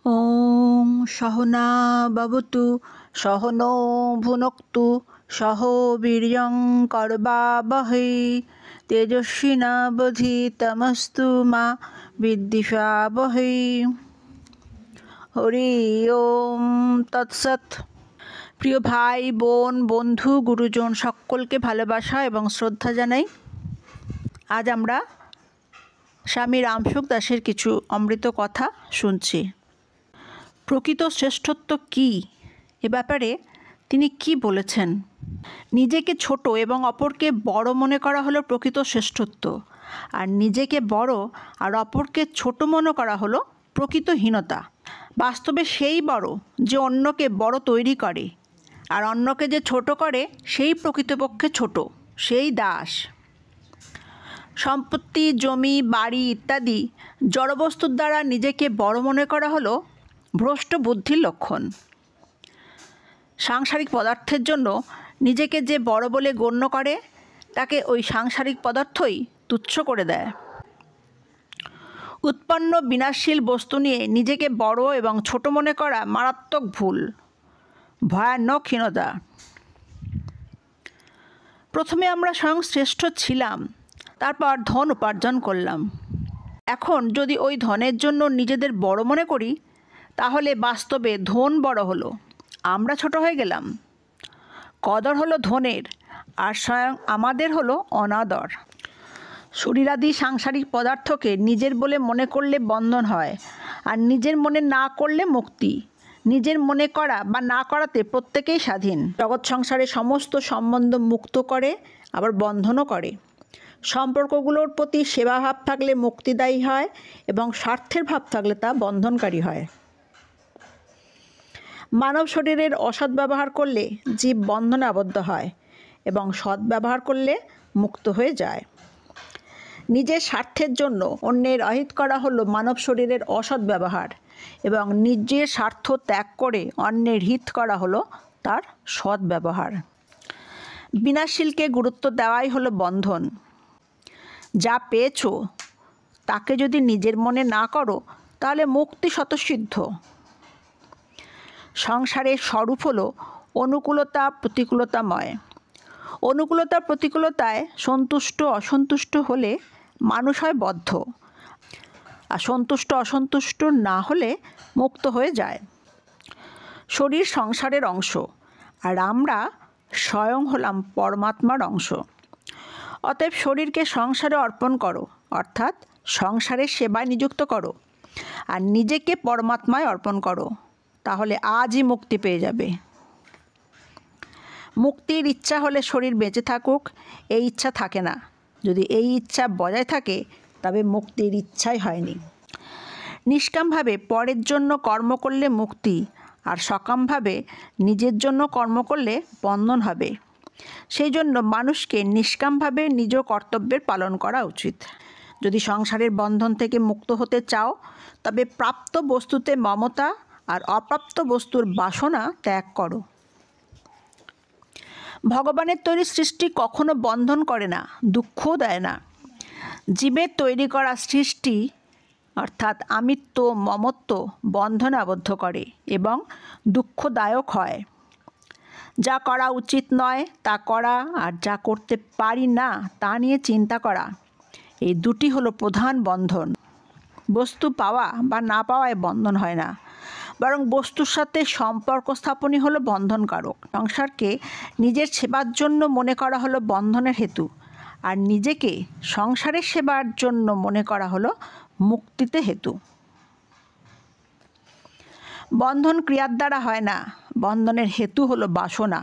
ওং সহনা ভবতু সহনো ভুনক্তু সহ বীর্যং করবাবহৈ তেজস্বিনাবধীতমস্তু মা বিদ্বিষাবহৈ। হরি ওম তৎসৎ। প্রিয় ভাই বোন বন্ধু গুরুজন সকলকে ভালোবাসা এবং শ্রদ্ধা জানাই। আজ আমরা স্বামী রামসুখ দাসের কিছু অমৃত কথা শুনছি। প্রকৃত শ্রেষ্ঠত্ব কী, এ ব্যাপারে তিনি কি বলেছেন? নিজেকে ছোট এবং অপরকে বড় মনে করা হলো প্রকৃত শ্রেষ্ঠত্ব, আর নিজেকে বড় আর অপরকে ছোট মনে করা হলো প্রকৃত হীনতা। বাস্তবে সেই বড় যে অন্যকে বড় তৈরি করে, আর অন্যকে যে ছোট করে সেই প্রকৃতপক্ষে ছোট, সেই দাস। সম্পত্তি, জমি, বাড়ি ইত্যাদি জড়বস্তুর দ্বারা নিজেকে বড় মনে করা হলো ভ্রষ্ট বুদ্ধির লক্ষণ। সাংসারিক পদার্থের জন্য নিজেকে যে বড় বলে গণ্য করে তাকে ওই সাংসারিক পদার্থই তুচ্ছ করে দেয়। উৎপন্ন বিনাশশীল বস্তু নিয়ে নিজেকে বড় এবং ছোট মনে করা মারাত্মক ভুল, ভয়ানক হীনতা। প্রথমে আমরা স্বয়ং শ্রেষ্ঠ ছিলাম, তারপর ধন উপার্জন করলাম। এখন যদি ওই ধনের জন্য নিজেদের বড় মনে করি, তাহলে বাস্তবে ধন বড় হলো, আমরা ছোট হয়ে গেলাম। কদর হলো ধনের, আর স্বয়ং আমাদের হলো অনাদর। শরীরাদি সাংসারিক পদার্থকে নিজের বলে মনে করলে বন্ধন হয়, আর নিজের মনে না করলে মুক্তি। নিজের মনে করা বা না করাতে প্রত্যেকেই স্বাধীন। জগৎ সংসারে সমস্ত সম্বন্ধ মুক্ত করে, আবার বন্ধনও করে। সম্পর্কগুলোর প্রতি সেবাভাব থাকলে মুক্তিদায়ী হয়, এবং স্বার্থের ভাব থাকলে তা বন্ধনকারী হয়। মানব শরীরের অসৎ ব্যবহার করলে জীব বন্ধনে আবদ্ধ হয়, এবং সৎ ব্যবহার করলে মুক্ত হয়ে যায়। নিজের স্বার্থের জন্য অন্যের অহিত করা হলো মানব শরীরের অসৎ ব্যবহার, এবং নিজের স্বার্থ ত্যাগ করে অন্যের হিত করা হলো তার সৎ ব্যবহার। বিনাশশীলকে গুরুত্ব দেওয়াই হলো বন্ধন। যা পেয়েছো তাকে যদি নিজের মনে না করো, তাহলে মুক্তি স্বতঃসিদ্ধ। সংসারের স্বরূপ হলো অনুকূলতা প্রতিকূলতাময়। অনুকূলতা প্রতিকূলতায় সন্তুষ্ট অসন্তুষ্ট হলে মানুষ হয় বদ্ধ, আর সন্তুষ্ট অসন্তুষ্ট না হলে মুক্ত হয়ে যায়। শরীর সংসারের অংশ, আর আমরা স্বয়ং হলাম পরমাত্মার অংশ। অতএব শরীরকে সংসারে অর্পণ করো, অর্থাৎ সংসারের সেবায় নিযুক্ত করো, আর নিজেকে পরমাত্মায় অর্পণ করো, তাহলে আজই মুক্তি পেয়ে যাবে। মুক্তির ইচ্ছা হলে শরীর বেঁচে থাকুক, এই ইচ্ছা থাকে না। যদি এই ইচ্ছা বজায় থাকে, তবে মুক্তির ইচ্ছাই হয়নি। নিষ্কামভাবে পরের জন্য কর্ম করলে মুক্তি, আর সকামভাবে নিজের জন্য কর্ম করলে বন্ধন হবে। সেই জন্য মানুষকে নিষ্কামভাবে নিজ কর্তব্যের পালন করা উচিত। যদি সংসারের বন্ধন থেকে মুক্ত হতে চাও, তবে প্রাপ্ত বস্তুতে মমতা আর অপ্রাপ্ত বস্তুর বাসনা ত্যাগ করো। ভগবানের তৈরি সৃষ্টি কখনো বন্ধন করে না, দুঃখও দেয় না। জীবের তৈরি করা সৃষ্টি অর্থাৎ আমিত্ব মমত্ব বন্ধনে আবদ্ধ করে এবং দুঃখদায়ক হয়। যা করা উচিত নয় তা করা, আর যা করতে পারি না তা নিয়ে চিন্তা করা, এই দুটি হলো প্রধান বন্ধন। বস্তু পাওয়া বা না পাওয়ায় বন্ধন হয় না, বরং বস্তুর সাথে সম্পর্ক স্থাপনই হলো বন্ধনকারক। সংসারকে নিজের সেবার জন্য মনে করা হলো বন্ধনের হেতু, আর নিজেকে সংসারের সেবার জন্য মনে করা হলো মুক্তিতে হেতু। বন্ধন ক্রিয়ার দ্বারা হয় না, বন্ধনের হেতু হলো বাসনা।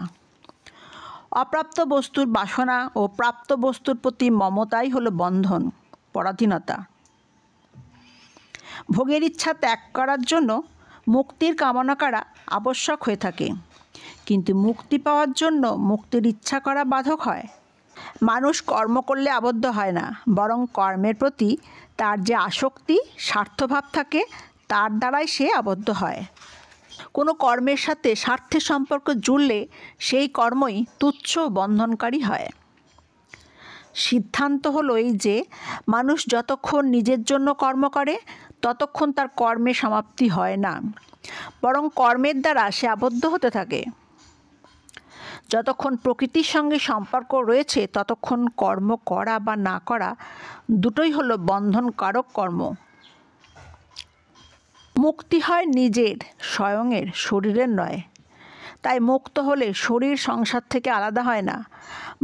অপ্রাপ্ত বস্তুর বাসনা ও প্রাপ্ত বস্তুর প্রতি মমতাই হলো বন্ধন, পরাধীনতা। ভোগের ইচ্ছা ত্যাগ করার জন্য মুক্তির কামনা করা আবশ্যক হয়ে থাকে, কিন্তু মুক্তি পাওয়ার জন্য মুক্তির ইচ্ছা করা বাধক হয়। মানুষ কর্ম করলে আবদ্ধ হয় না, বরং কর্মের প্রতি তার যে আসক্তি স্বার্থভাব থাকে, তার দ্বারাই সে আবদ্ধ হয়। কোনো কর্মের সাথে স্বার্থের সম্পর্ক জুড়লে সেই কর্মই তুচ্ছ বন্ধনকারী হয়। সিদ্ধান্ত হলো এই যে মানুষ যতক্ষণ নিজের জন্য কর্ম করে, ততক্ষণ তার কর্মে সমাপ্তি হয় না, বরং কর্মের দ্বারা সে আবদ্ধ হতে থাকে। যতক্ষণ প্রকৃতির সঙ্গে সম্পর্ক রয়েছে ততক্ষণ কর্ম করা বা না করা দুটোই হলো বন্ধনকারক কর্ম। মুক্তি হয় নিজের, স্বয়ংয়ের, শরীরের নয়। তাই মুক্ত হলে শরীর সংসার থেকে আলাদা হয় না,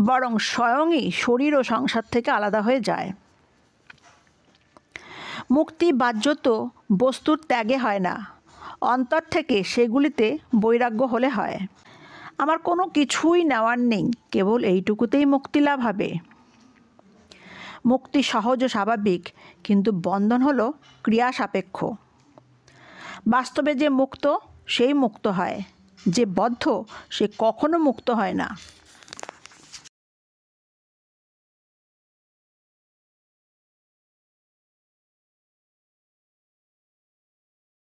বরং স্বয়ংই শরীর ও সংসার থেকে আলাদা হয়ে যায়। মুক্তি বাহ্যত বস্তুর ত্যাগে হয় না, অন্তর থেকে সেগুলিতে বৈরাগ্য হলে হয়। আমার কোনো কিছুই নেওয়ার নেই, কেবল এইটুকুতেই মুক্তি লাভ হবে। মুক্তি সহজ ও স্বাভাবিক, কিন্তু বন্ধন হলো ক্রিয়া সাপেক্ষ। বাস্তবে যে মুক্ত সেই মুক্ত হয়, যে বদ্ধ সে কখনো মুক্ত হয় না।